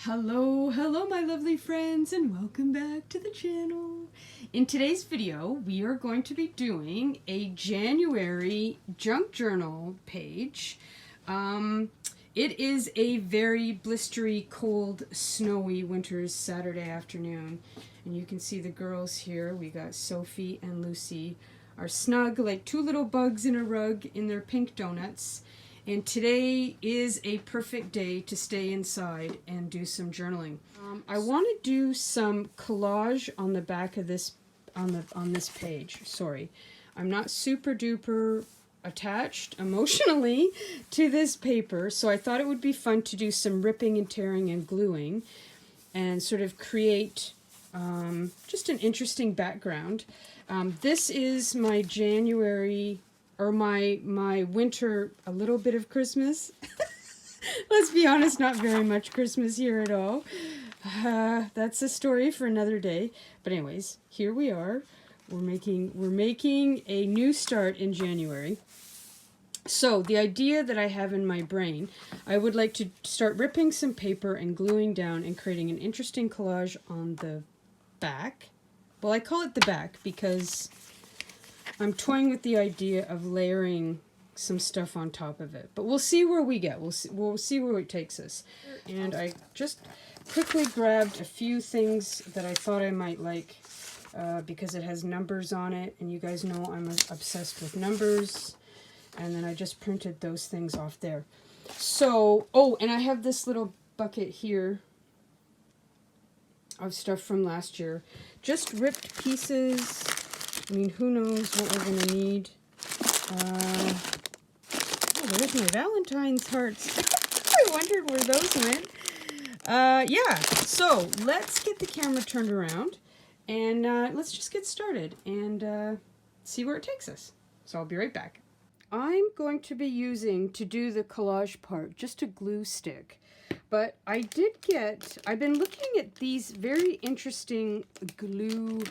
Hello, hello my lovely friends, and welcome back to the channel. In today's video, we are going to be doing a January junk journal page. It is a very blistery, cold, snowy winter's Saturday afternoon. And you can see the girls here. We got Sophie and Lucy are snug like two little bugs in a rug in their pink donuts. And today is a perfect day to stay inside and do some journaling. I want to do some collage on the back of this, on this page. Sorry, I'm not super duper attached emotionally to this paper, so I thought it would be fun to do some ripping and tearing and gluing, and sort of create just an interesting background. This is my January. Or my winter, a little bit of Christmas. Let's be honest, not very much Christmas here at all. That's a story for another day. But anyways, here we are. We're making a new start in January. So the idea that I have in my brain, I would like to start ripping some paper and gluing down and creating an interesting collage on the back. Well, I call it the back because I'm toying with the idea of layering some stuff on top of it, but we'll see where we get. We'll see where it takes us. And I just quickly grabbed a few things that I thought I might like because it has numbers on it, and you guys know I'm obsessed with numbers. And then I just printed those things off there. So, oh, and I have this little bucket here of stuff from last year. Just ripped pieces. I mean, who knows what we're going to need. Oh, there's my Valentine's hearts. I wondered where those went. Yeah, so let's get the camera turned around and let's just get started and see where it takes us. So I'll be right back. I'm going to be using, to do the collage part, just a glue stick. But I've been looking at these very interesting glue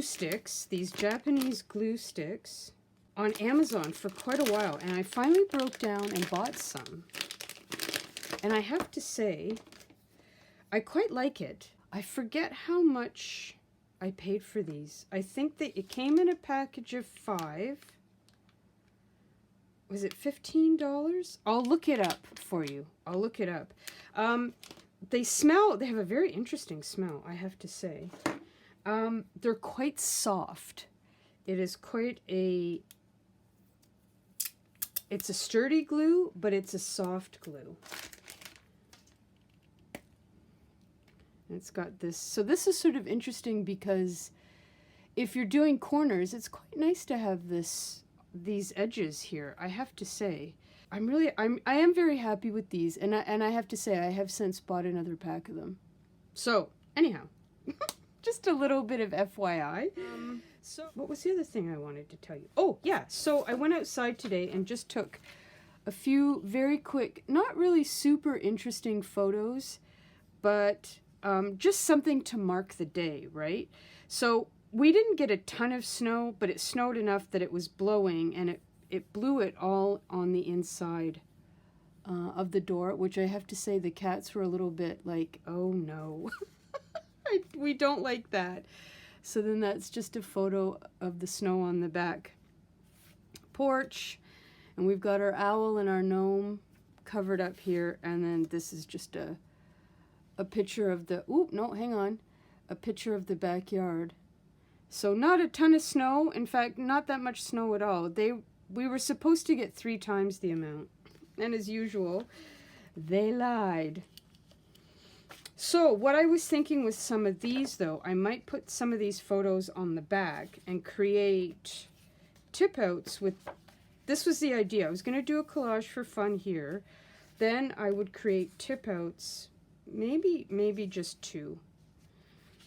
sticks, these Japanese glue sticks, on Amazon for quite a while, and I finally broke down and bought some. And I have to say, I quite like it. I forget how much I paid for these. I think that it came in a package of 5. Was it $15? I'll look it up for you. I'll look it up. They have a very interesting smell, I have to say. They're quite soft. It is quite it's a sturdy glue, but it's a soft glue. And it's got this, so this is sort of interesting because if you're doing corners, it's quite nice to have these edges here, I have to say. I am very happy with these, and I have to say I have since bought another pack of them. So, anyhow. Just a little bit of FYI. So what was the other thing I wanted to tell you? Oh, yeah. So I went outside today and just took a few very quick, not really super interesting photos, but just something to mark the day, right? So we didn't get a ton of snow, but it snowed enough that it was blowing, and it blew it all on the inside of the door, which I have to say the cats were a little bit like, oh no. We don't like that. So then that's just a photo of the snow on the back porch. And we've got our owl and our gnome covered up here. And then this is just a picture of the, a picture of the backyard. So not a ton of snow. In fact, not that much snow at all. We were supposed to get 3 times the amount. And as usual, they lied. So what I was thinking with some of these, though, I might put some of these photos on the back and create tip outs with, this was the idea. I was going to do a collage for fun here. Then I would create tip outs, maybe just 2,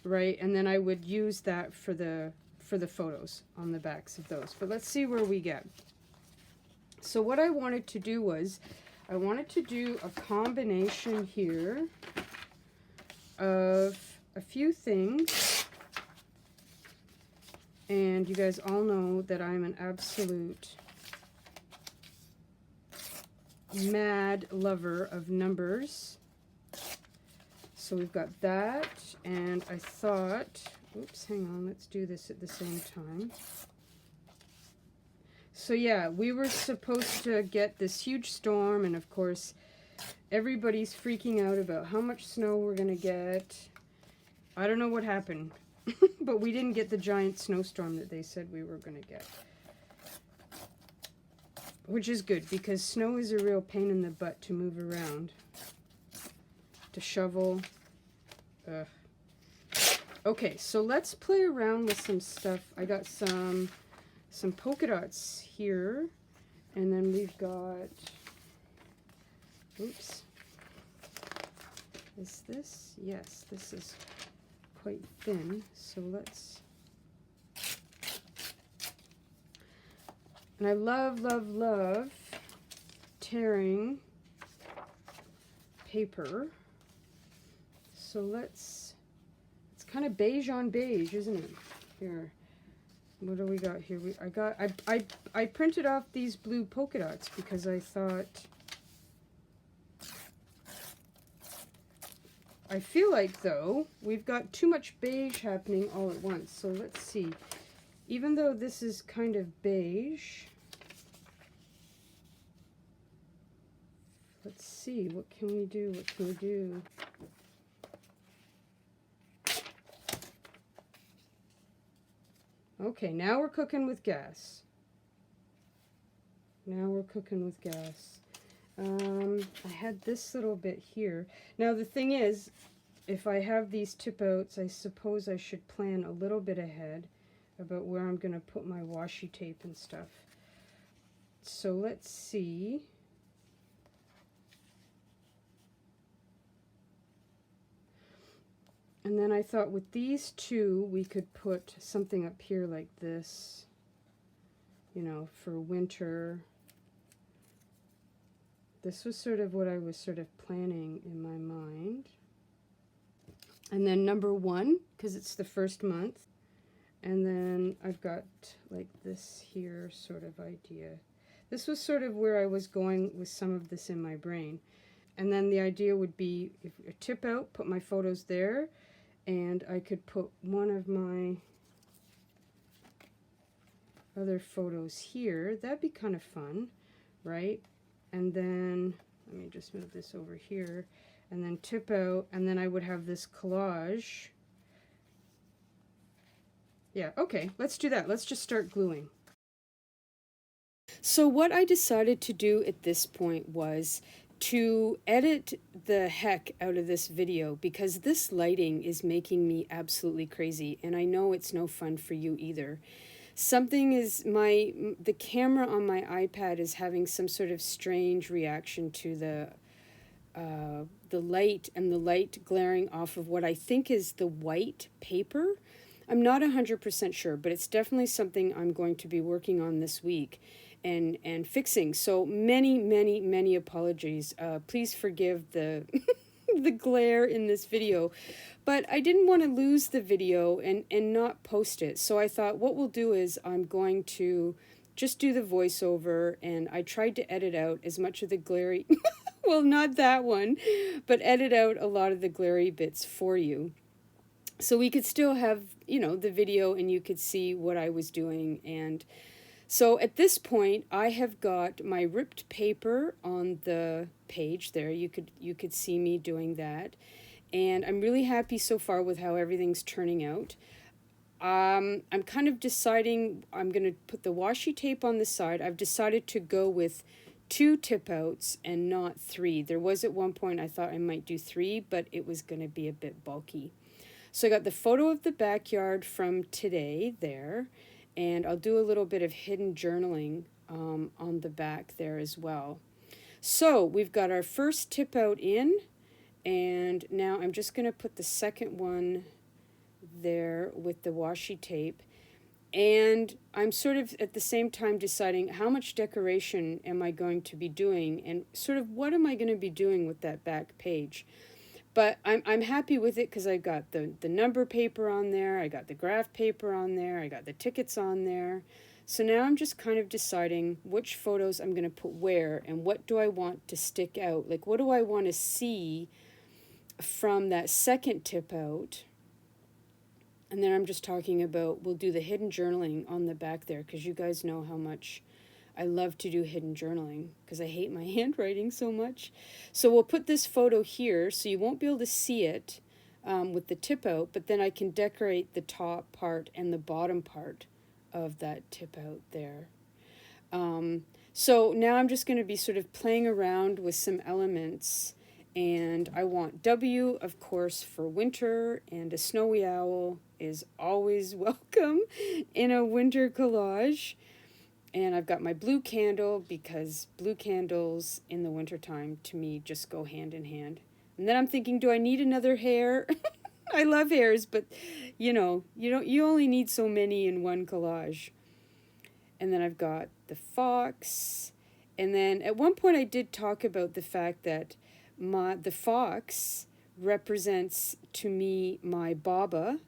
right? And then I would use that for the photos on the backs of those. But let's see where we get. So what I wanted to do was, I wanted to do a combination here of a few things, and you guys all know that I'm an absolute mad lover of numbers So we've got that, and I thought, oops, hang on, let's do this at the same time. So yeah, we were supposed to get this huge storm, and of course, everybody's freaking out about how much snow we're gonna get. I don't know what happened, but we didn't get the giant snowstorm that they said we were gonna get. Which is good, because snow is a real pain in the butt to move around. To shovel. Ugh. Okay, so let's play around with some stuff. I got some polka dots here, and then we've got, oops, is this? Yes, this is quite thin, so let's, and I love, love, love tearing paper. So it's kind of beige on beige, isn't it? Here, what do we got here? I printed off these blue polka dots because I thought, I feel like though, we've got too much beige happening all at once. So let's see, even though this is kind of beige, let's see, what can we do, what can we do? Okay, now we're cooking with gas. Now we're cooking with gas. I had this little bit here. Now the thing is, if I have these tip outs, I suppose I should plan a little bit ahead about where I'm going to put my washi tape and stuff. So let's see. And then I thought with these two, we could put something up here like this, you know, for winter. This was sort of what I was sort of planning in my mind. And then number 1, because it's the first month. And then I've got like this here sort of idea. This was sort of where I was going with some of this in my brain. And then the idea would be, if a tip out, put my photos there. And I could put one of my other photos here. That'd be kind of fun, right? And then, let me just move this over here. And then tip out, and then I would have this collage. Yeah, okay, let's do that. Let's just start gluing. So what I decided to do at this point was to edit the heck out of this video, because this lighting is making me absolutely crazy, and I know it's no fun for you either. Something is, the camera on my iPad is having some sort of strange reaction to the light, and the light glaring off of what I think is the white paper. I'm not 100% sure, but it's definitely something I'm going to be working on this week and fixing. So many apologies. Please forgive the the glare in this video, but I didn't want to lose the video and not post it. So I thought what we'll do is I'm going to just do the voiceover, and I tried to edit out as much of the glary well, not that one, but edit out a lot of the glary bits for you, so we could still have, you know, the video and you could see what I was doing. And so at this point, I have got my ripped paper on the page there. You could see me doing that. And I'm really happy so far with how everything's turning out. I'm kind of deciding, I'm going to put the washi tape on the side. I've decided to go with 2 tip outs and not 3. There was at one point I thought I might do 3, but it was going to be a bit bulky. So I got the photo of the backyard from today there. And I'll do a little bit of hidden journaling on the back there as well. So we've got our first tip out in, and now I'm just going to put the second one there with the washi tape. And I'm sort of at the same time deciding how much decoration am I going to be doing, and sort of what am I going to be doing with that back page. But I'm happy with it because I got the number paper on there, I got the graph paper on there, I got the tickets on there. So now I'm just kind of deciding which photos I'm going to put where, and what do I want to stick out. Like, what do I want to see from that second tip out. And then I'm just talking about, we'll do the hidden journaling on the back there, because you guys know how much I love to do hidden journaling, because I hate my handwriting so much. So we'll put this photo here, so you won't be able to see it with the tip out, but then I can decorate the top part and the bottom part of that tip out there. So now I'm just going to be sort of playing around with some elements. And I want W, of course, for winter, and a snowy owl is always welcome in a winter collage. And I've got my blue candle, because blue candles in the wintertime to me just go hand in hand. And then I'm thinking, do I need another hare? I love hares, but you know, you only need so many in one collage. And then I've got the fox. And then at one point I did talk about the fact that the fox represents to me my Baba.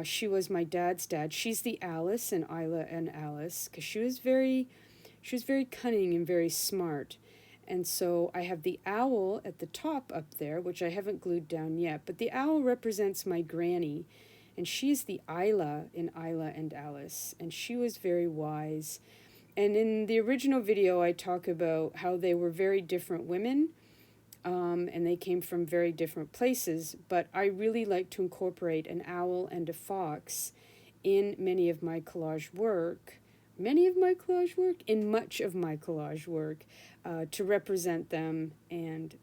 She was my dad's dad. She's the Alice in Isla and Alice, because she was very cunning and very smart. And so I have the owl at the top up there, which I haven't glued down yet. But the owl represents my granny, and she's the Isla in Isla and Alice. And she was very wise. And in the original video, I talk about how they were very different women. And they came from very different places, but I really like to incorporate an owl and a fox in much of my collage work, to represent them, and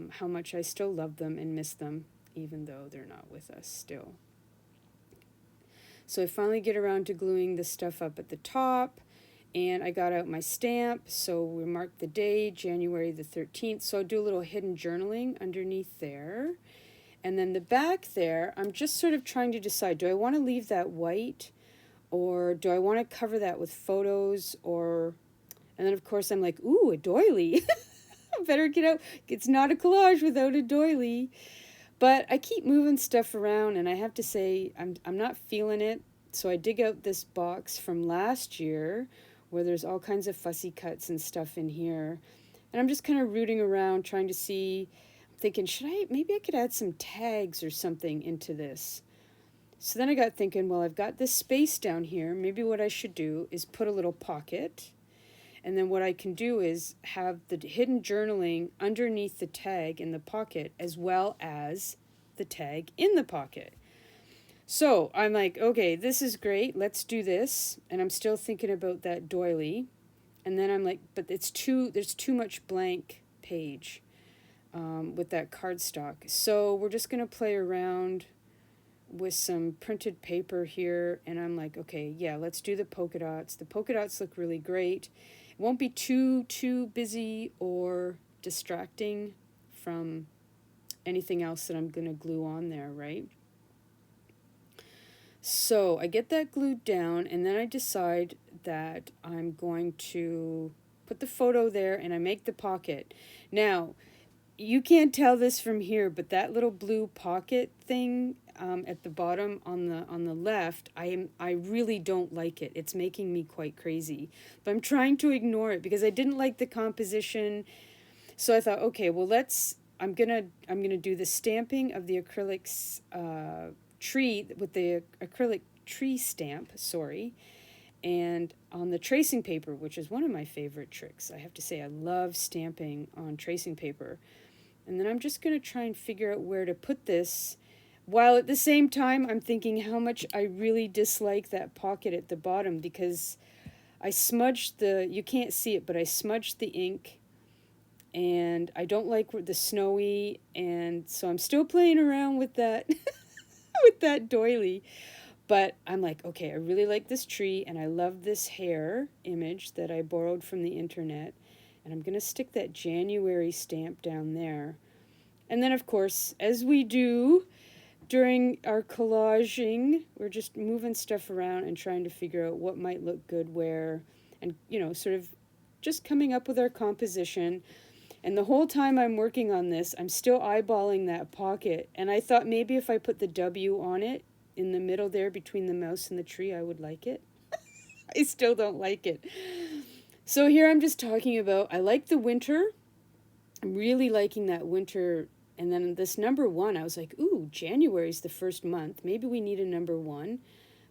how much I still love them and miss them, even though they're not with us still. So I finally get around to gluing the stuff up at the top. And I got out my stamp, so we marked the day, January the 13th. So I'll do a little hidden journaling underneath there. And then the back there, I'm just sort of trying to decide, do I want to leave that white, or do I want to cover that with photos? And then of course I'm like, ooh, a doily. I better get out. It's not a collage without a doily. But I keep moving stuff around, and I have to say, I'm not feeling it. So I dig out this box from last year, where there's all kinds of fussy cuts and stuff in here. And I'm just kind of rooting around, trying to see, I'm thinking, maybe I could add some tags or something into this. So then I got thinking, well, I've got this space down here. Maybe what I should do is put a little pocket. And then what I can do is have the hidden journaling underneath the tag in the pocket, as well as the tag in the pocket. So I'm like, okay, this is great. Let's do this. And I'm still thinking about that doily. And then I'm like, but there's too much blank page with that cardstock. So we're just going to play around with some printed paper here. And I'm like, okay, yeah, let's do the polka dots. The polka dots look really great. It won't be too busy or distracting from anything else that I'm going to glue on there, right? So I get that glued down, and then I decide that I'm going to put the photo there, and I make the pocket. Now, you can't tell this from here, but that little blue pocket thing at the bottom on the left, I really don't like it. It's making me quite crazy. But I'm trying to ignore it because I didn't like the composition. So I thought, okay, well, I'm gonna do the stamping of the acrylics tree with the acrylic tree stamp, and on the tracing paper, which is one of my favorite tricks. I have to say, I love stamping on tracing paper. And then I'm just going to try and figure out where to put this, while at the same time I'm thinking how much I really dislike that pocket at the bottom, because I smudged you can't see it, but I smudged the ink, and I don't like the snowy, and so I'm still playing around with that with that doily. But I'm like, okay, I really like this tree, and I love this hare image that I borrowed from the internet, and I'm going to stick that January stamp down there. And then, of course, as we do during our collaging, we're just moving stuff around and trying to figure out what might look good where, and, sort of just coming up with our composition. And the whole time I'm working on this, I'm still eyeballing that pocket. And I thought maybe if I put the W on it in the middle there between the mouse and the tree, I would like it. I still don't like it. So here I'm just talking about, I like the winter. I'm really liking that winter And then this number 1, I was like, ooh, January's the first month. Maybe we need a number 1.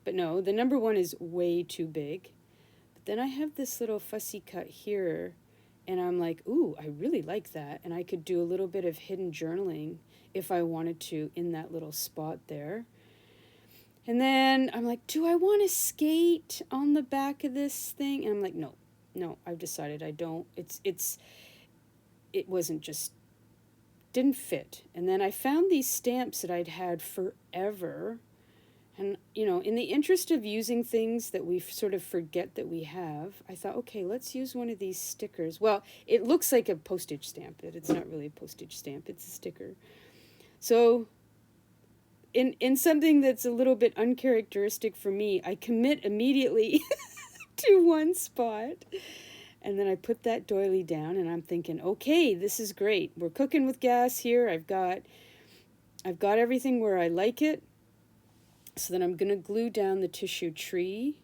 But no, the number 1 is way too big. But then I have this little fussy cut here, and I'm like, ooh, I really like that. And I could do a little bit of hidden journaling if I wanted to in that little spot there. And then I'm like, do I want to skate on the back of this thing? And I'm like, no, I've decided I don't. It wasn't just, didn't fit. And then I found these stamps that I'd had forever. And, you know, in the interest of using things that we sort of forget that we have, I thought, okay, let's use one of these stickers. Well, it looks like a postage stamp, but it's not really a postage stamp. It's a sticker. So in something that's a little bit uncharacteristic for me, I commit immediately to one spot. And then I put that doily down, and I'm thinking, okay, this is great. We're cooking with gas here. I've got everything where I like it. So then I'm going to glue down the tissue tree.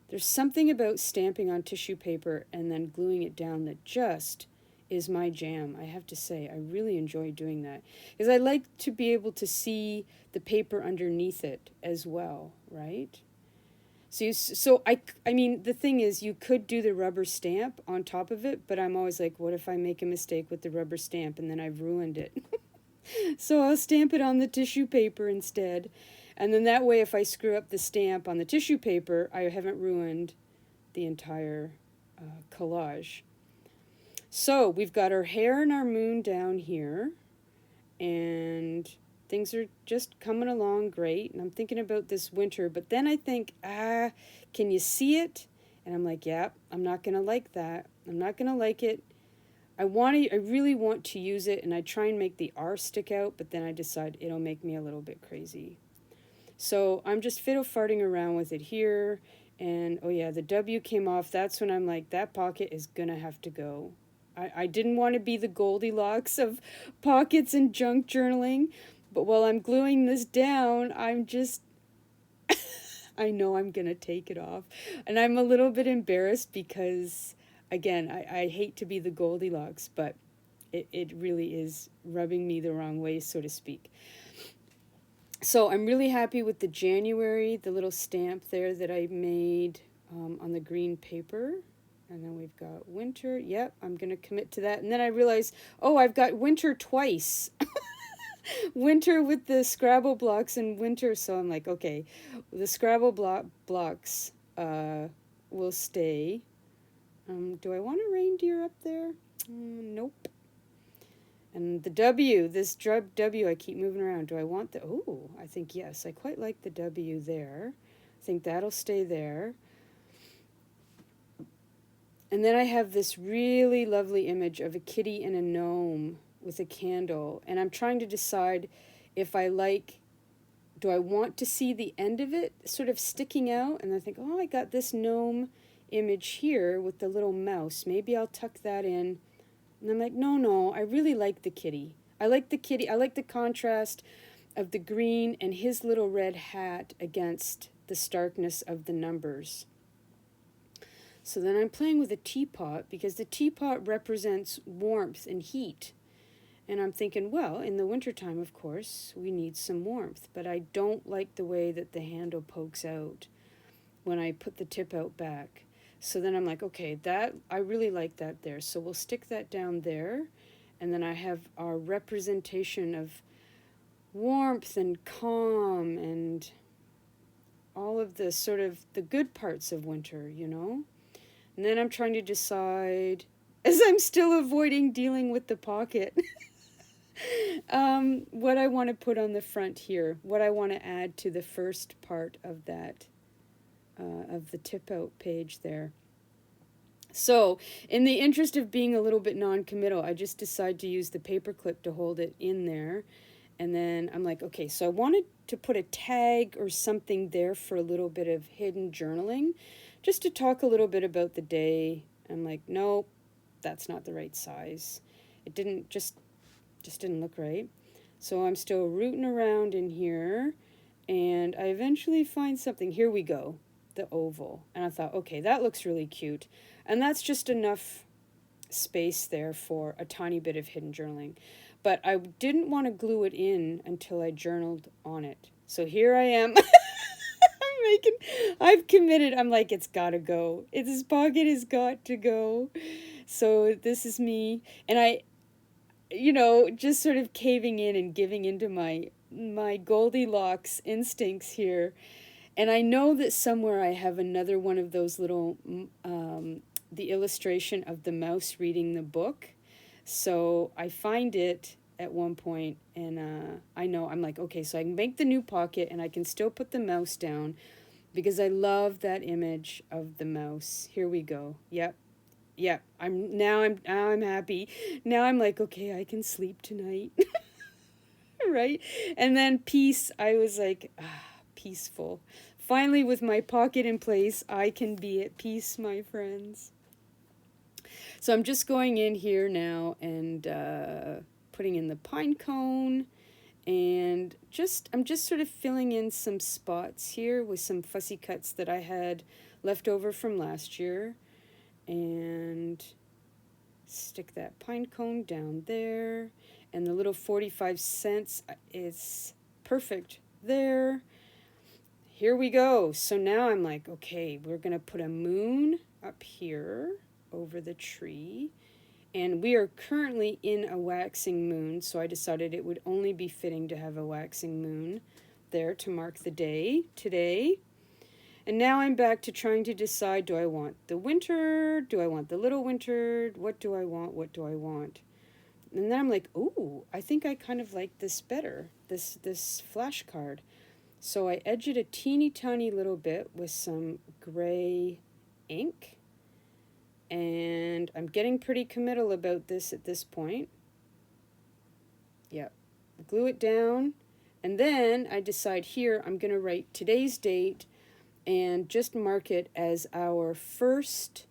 There's something about stamping on tissue paper and then gluing it down that just is my jam. I have to say, I really enjoy doing that, because I like to be able to see the paper underneath it as well, right? So I mean, the thing is, you could do the rubber stamp on top of it, but I'm always like, what if I make a mistake with the rubber stamp and then I've ruined it? So I'll stamp it on the tissue paper instead. And then that way, if I screw up the stamp on the tissue paper, I haven't ruined the entire collage. So we've got our hare and our moon down here, and things are just coming along great. And I'm thinking about this winter, but then I think, can you see it? And I'm like, yeah, I'm not going to like that. I'm not going to like it. I really want to use it, and I try and make the R stick out, but then I decide it'll make me a little bit crazy. So I'm just fiddle-farting around with it here, and oh yeah, the W came off. That's when I'm like, that pocket is going to have to go. I didn't want to be the Goldilocks of pockets and junk journaling, but while I'm gluing this down, I'm just, I know I'm going to take it off. And I'm a little bit embarrassed because, again, I hate to be the Goldilocks, but it really is rubbing me the wrong way, so to speak. So I'm really happy with the January, the little stamp there that I made on the green paper. And then we've got winter. Yep, I'm going to commit to that. And then I realized, oh, I've got winter twice. Winter with the Scrabble blocks and winter. So I'm like, okay, the Scrabble blocks will stay. Do I want a reindeer up there? Nope. And the W, this W, I keep moving around. Do I want the, oh, I think yes. I quite like the W there. I think that'll stay there. And then I have this really lovely image of a kitty and a gnome with a candle. And I'm trying to decide if I like, do I want to see the end of it sort of sticking out? And I think, oh, I got this gnome image here with the little mouse. Maybe I'll tuck that in. And I'm like, no, I really like the kitty. I like the kitty. I like the contrast of the green and his little red hat against the starkness of the numbers. So then I'm playing with a teapot because the teapot represents warmth and heat. And I'm thinking, well, in the wintertime, of course, we need some warmth. But I don't like the way that the handle pokes out when I put the tip out back. So then I'm like, okay, that I really like that there. So we'll stick that down there. And then I have our representation of warmth and calm and all of the sort of the good parts of winter, you know? And then I'm trying to decide, as I'm still avoiding dealing with the pocket, what I want to put on the front here, what I want to add to the first part of that, of the tip out page there. So in the interest of being a little bit non-committal, I just decided to use the paper clip to hold it in there. And then I'm like, okay, so I wanted to put a tag or something there for a little bit of hidden journaling, just to talk a little bit about the day. I'm like, nope, that's not the right size. It didn't, just didn't look right. So I'm still rooting around in here, and I eventually find something. Here we go, the oval. And I thought, okay, that looks really cute. And that's just enough space there for a tiny bit of hidden journaling. but I didn't want to glue it in until I journaled on it. So here I am. I've committed. I'm like, it's gotta go. This pocket has got to go. So this is me. And I, just sort of caving in and giving into my Goldilocks instincts here. And I know that somewhere I have another one of those little, the illustration of the mouse reading the book. So I find it at one point, and I know, I'm like, okay, so I can make the new pocket and I can still put the mouse down because I love that image of the mouse. Here we go. Yep. I'm happy. Now I'm like, okay, I can sleep tonight. Right? And then peace, I was like, peaceful. Finally, with my pocket in place, I can be at peace, my friends. So I'm just going in here now and putting in the pine cone, and I'm just sort of filling in some spots here with some fussy cuts that I had left over from last year, and stick that pine cone down there, and the little 45 cents is perfect there. Here we go. So now I'm like, okay, we're gonna put a moon up here over the tree, and we are currently in a waxing moon, so I decided it would only be fitting to have a waxing moon there to mark the day today. And now I'm back to trying to decide, do I want the winter? Do I want the little winter? What do I want? What do I want? And then I'm like, ooh, I think I kind of like this better, this flashcard. So I edge it a teeny tiny little bit with some gray ink. And I'm getting pretty committal about this at this point. Yep. Glue it down. And then I decide here I'm going to write today's date and just mark it as our first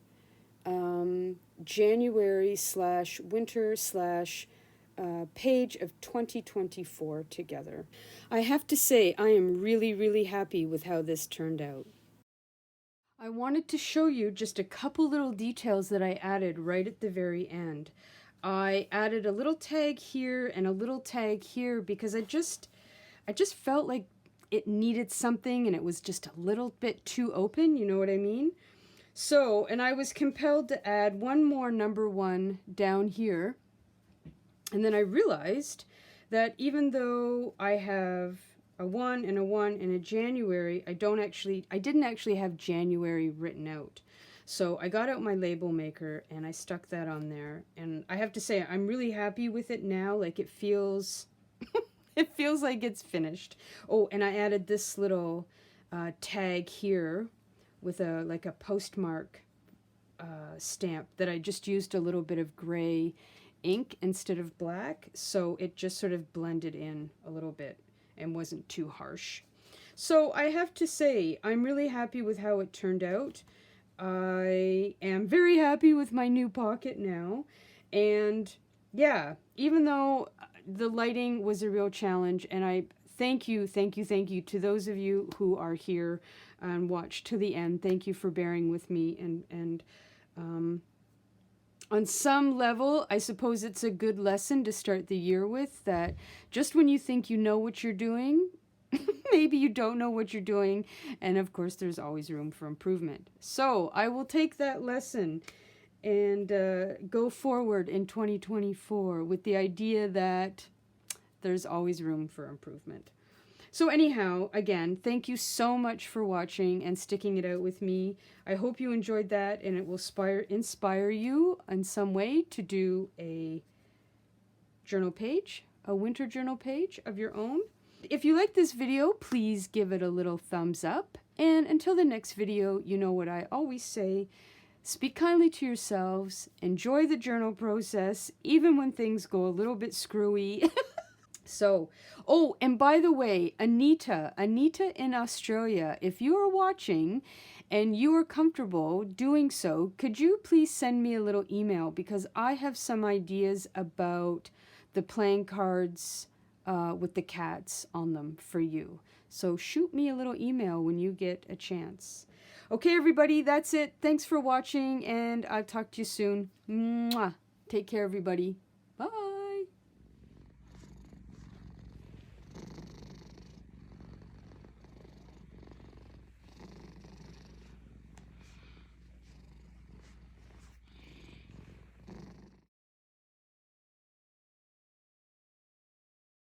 January/winter/ page of 2024 together. I have to say, I am really, really happy with how this turned out. I wanted to show you just a couple little details that I added right at the very end. I added a little tag here and a little tag here because I just felt like it needed something and it was just a little bit too open, you know what I mean? So, and I was compelled to add one more number 1 down here. And then I realized that even though I have a 1 and a 1 and a January, I didn't actually have January written out. So I got out my label maker and I stuck that on there. And I have to say, I'm really happy with it now. Like it feels, it feels like it's finished. Oh, and I added this little tag here with like a postmark stamp that I just used a little bit of gray ink instead of black. So it just sort of blended in a little bit and wasn't too harsh. So I have to say, I'm really happy with how it turned out. I am very happy with my new pocket now. And yeah, even though the lighting was a real challenge, and I thank you to those of you who are here and watch to the end. Thank you for bearing with me. And on some level, I suppose it's a good lesson to start the year with, that just when you think you know what you're doing, maybe you don't know what you're doing. And of course, there's always room for improvement. So I will take that lesson and go forward in 2024 with the idea that there's always room for improvement. So anyhow, again, thank you so much for watching and sticking it out with me. I hope you enjoyed that and it will inspire you in some way to do a journal page, a winter journal page of your own. If you like this video, please give it a little thumbs up. And until the next video, you know what I always say, speak kindly to yourselves, enjoy the journal process, even when things go a little bit screwy. So, oh, and by the way, Anita in Australia, if you are watching and you are comfortable doing so, could you please send me a little email, because I have some ideas about the playing cards with the cats on them for you. So shoot me a little email when you get a chance. Okay, everybody, that's it. Thanks for watching, and I'll talk to you soon. Mwah. Take care, everybody.